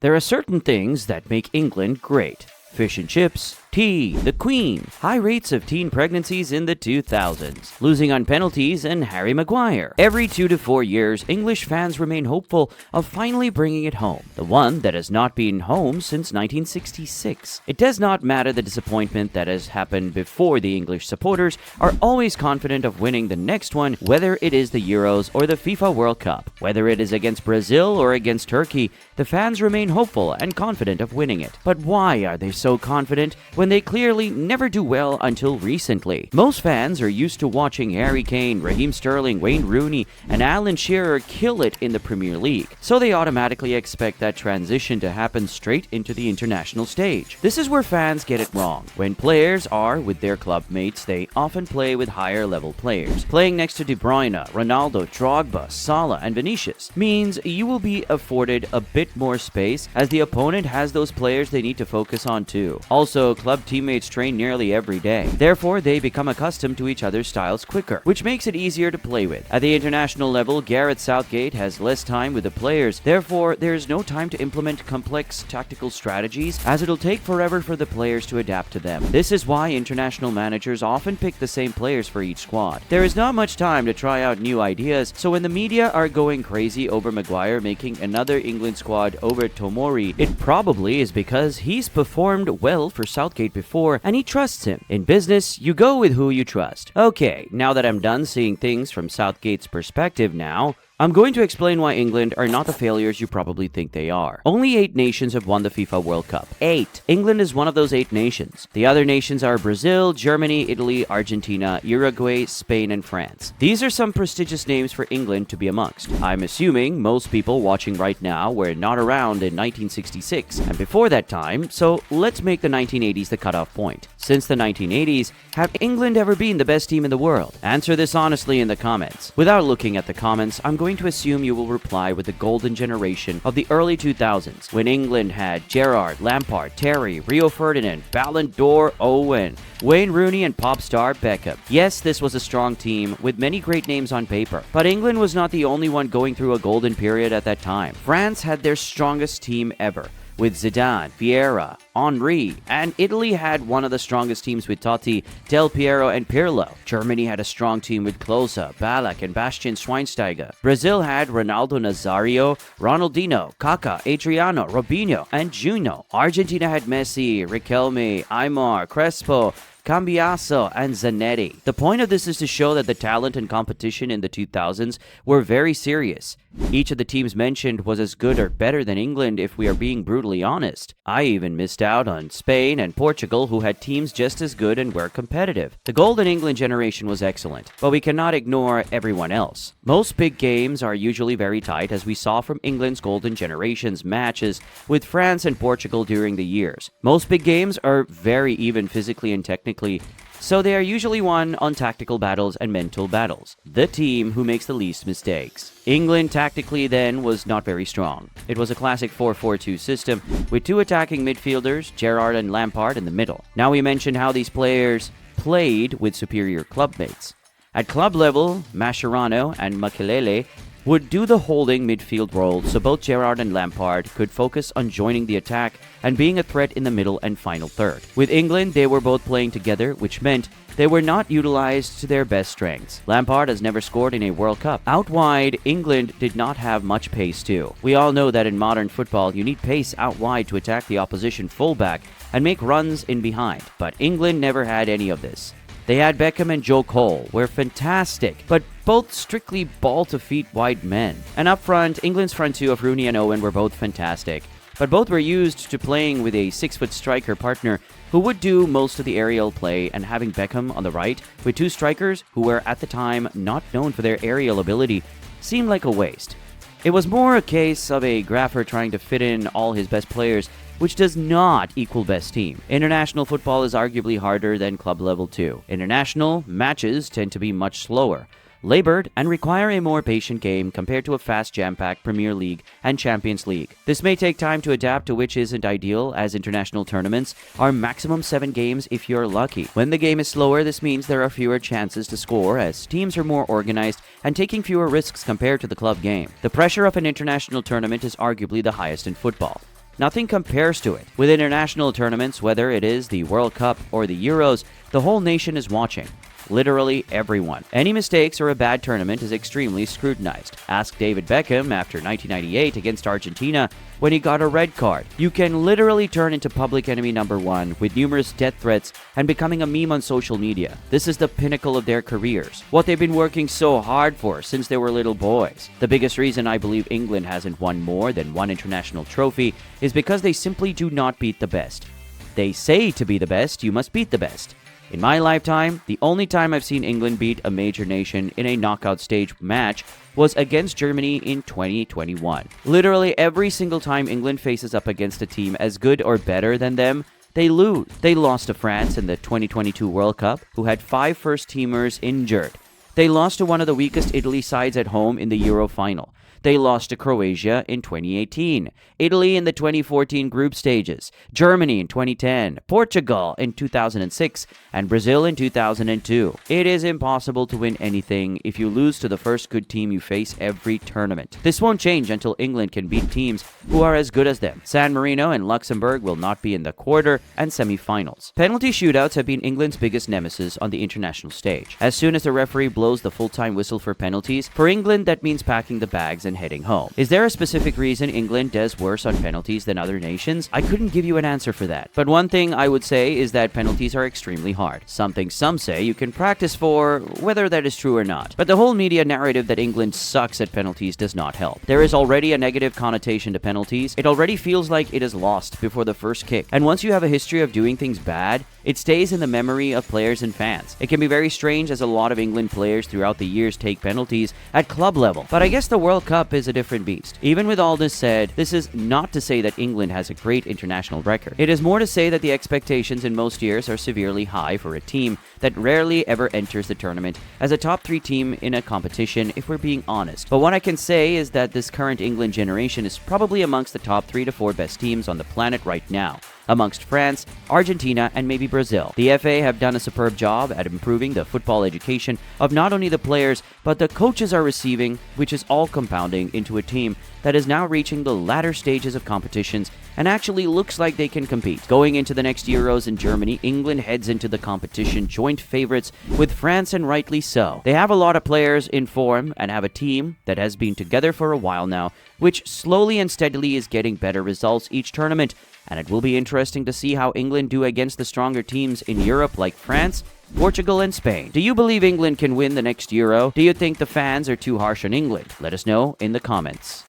There are certain things that make England great. Fish and chips, tea, the Queen, high rates of teen pregnancies in the 2000s, losing on penalties, and Harry Maguire. Every 2 to 4 years, English fans remain hopeful of finally bringing it home, the one that has not been home since 1966. It does not matter the disappointment that has happened before. The English supporters are always confident of winning the next one, whether it is the Euros or the FIFA World Cup. Whether it is against Brazil or against Turkey, the fans remain hopeful and confident of winning it. But why are they so confident when they clearly never do well until recently? Most fans are used to watching Harry Kane, Raheem Sterling, Wayne Rooney, and Alan Shearer kill it in the Premier League, so they automatically expect that transition to happen straight into the international stage. This is where fans get it wrong. When players are with their club mates, they often play with higher level players. Playing next to De Bruyne, Ronaldo, Drogba, Salah, and Vinicius means you will be afforded a bit more space, as the opponent has those players they need to focus on too. Also, club teammates train nearly every day. Therefore, they become accustomed to each other's styles quicker, which makes it easier to play with. At the international level, Gareth Southgate has less time with the players. Therefore, there is no time to implement complex tactical strategies, as it'll take forever for the players to adapt to them. This is why international managers often pick the same players for each squad. There is not much time to try out new ideas, so when the media are going crazy over Maguire making another England squad over Tomori, it probably is because he's performed well for Southgate before and he trusts him. In business, you go with who you trust. Okay, now that I'm done seeing things from Southgate's perspective now, I'm going to explain why England are not the failures you probably think they are. Only 8 nations have won the FIFA World Cup. 8. England is one of those 8 nations. The other nations are Brazil, Germany, Italy, Argentina, Uruguay, Spain, and France. These are some prestigious names for England to be amongst. I'm assuming most people watching right now were not around in 1966 and before that time, so let's make the 1980s the cutoff point. Since the 1980s, have England ever been the best team in the world? Answer this honestly in the comments. Without looking at the comments, I'm going to assume you will reply with the golden generation of the early 2000s, when England had Gerrard, Lampard, Terry, Rio Ferdinand, Ballon d'Or Owen, Wayne Rooney, and pop star Beckham. Yes, this was a strong team with many great names on paper, but England was not the only one going through a golden period at that time. France had their strongest team ever, with Zidane, Vieira, Henry, and Italy had one of the strongest teams with Totti, Del Piero, and Pirlo. Germany had a strong team with Klose, Ballack, and Bastian Schweinsteiger. Brazil had Ronaldo Nazario, Ronaldinho, Kaká, Adriano, Robinho, and Juno. Argentina had Messi, Riquelme, Aymar, Crespo, Cambiaso, and Zanetti. The point of this is to show that the talent and competition in the 2000s were very serious. Each of the teams mentioned was as good or better than England, if we are being brutally honest. I even missed out on Spain and Portugal, who had teams just as good and were competitive. The Golden England generation was excellent, but we cannot ignore everyone else. Most big games are usually very tight, as we saw from England's Golden Generation's matches with France and Portugal during the years. Most big games are very even physically and technically, so they are usually won on tactical battles and mental battles. The team who makes the least mistakes. England tactically then was not very strong. It was a classic 4-4-2 system with 2 attacking midfielders, Gerrard and Lampard, in the middle. Now we mentioned how these players played with superior clubmates. At club level, Mascherano and Makelele would do the holding midfield role, so both Gerrard and Lampard could focus on joining the attack and being a threat in the middle and final third. With England, they were both playing together, which meant they were not utilized to their best strengths. Lampard has never scored in a World Cup. Out wide, England did not have much pace too. We all know that in modern football, you need pace out wide to attack the opposition fullback and make runs in behind, but England never had any of this. They had Beckham and Joe Cole, were fantastic, but both strictly ball-to-feet wide men. And up front, England's front 2 of Rooney and Owen were both fantastic, but both were used to playing with a 6-foot striker partner who would do most of the aerial play, and having Beckham on the right with 2 strikers who were at the time not known for their aerial ability seemed like a waste. It was more a case of a grapher trying to fit in all his best players, which does not equal best team. International football is arguably harder than club level too. International matches tend to be much slower, labored, and require a more patient game compared to a fast jam-packed Premier League and Champions League. This may take time to adapt to, which isn't ideal, as international tournaments are maximum 7 games if you're lucky. When the game is slower, this means there are fewer chances to score, as teams are more organized and taking fewer risks compared to the club game. The pressure of an international tournament is arguably the highest in football. Nothing compares to it. With international tournaments, whether it is the World Cup or the Euros, the whole nation is watching. Literally everyone. Any mistakes or a bad tournament is extremely scrutinized. Ask David Beckham after 1998 against Argentina when he got a red card. You can literally turn into public enemy number one with numerous death threats and becoming a meme on social media. This is the pinnacle of their careers. What they've been working so hard for since they were little boys. The biggest reason I believe England hasn't won more than one international trophy is because they simply do not beat the best. They say to be the best, you must beat the best. In my lifetime, the only time I've seen England beat a major nation in a knockout stage match was against Germany in 2021. Literally every single time England faces up against a team as good or better than them, they lose. They lost to France in the 2022 World Cup, who had 5 first-teamers injured. They lost to one of the weakest Italy sides at home in the Euro final. They lost to Croatia in 2018, Italy in the 2014 group stages, Germany in 2010, Portugal in 2006, and Brazil in 2002. It is impossible to win anything if you lose to the first good team you face every tournament. This won't change until England can beat teams who are as good as them. San Marino and Luxembourg will not be in the quarter and semi-finals. Penalty shootouts have been England's biggest nemesis on the international stage. As soon as the referee blows the full-time whistle for penalties, for England that means packing the bags and heading home. Is there a specific reason England does worse on penalties than other nations? I couldn't give you an answer for that. But one thing I would say is that penalties are extremely hard. Something some say you can practice for, whether that is true or not. But the whole media narrative that England sucks at penalties does not help. There is already a negative connotation to penalties. It already feels like it is lost before the first kick. And once you have a history of doing things bad, it stays in the memory of players and fans. It can be very strange as a lot of England players throughout the years take penalties at club level. But I guess the World Cup is a different beast. Even with all this said, this is not to say that England has a great international record. It is more to say that the expectations in most years are severely high for a team that rarely ever enters the tournament as a top 3 team in a competition, if we're being honest. But what I can say is that this current England generation is probably amongst the top 3 to 4 best teams on the planet right now, amongst France, Argentina, and maybe Brazil. The FA have done a superb job at improving the football education of not only the players, but the coaches are receiving, which is all compounding into a team that is now reaching the latter stages of competitions and actually looks like they can compete. Going into the next Euros in Germany, England heads into the competition joint favorites with France, and rightly so. They have a lot of players in form and have a team that has been together for a while now, which slowly and steadily is getting better results each tournament, and it will be interesting to see how England do against the stronger teams in Europe like France, Portugal, and Spain. Do you believe England can win the next Euro? Do you think the fans are too harsh on England? Let us know in the comments.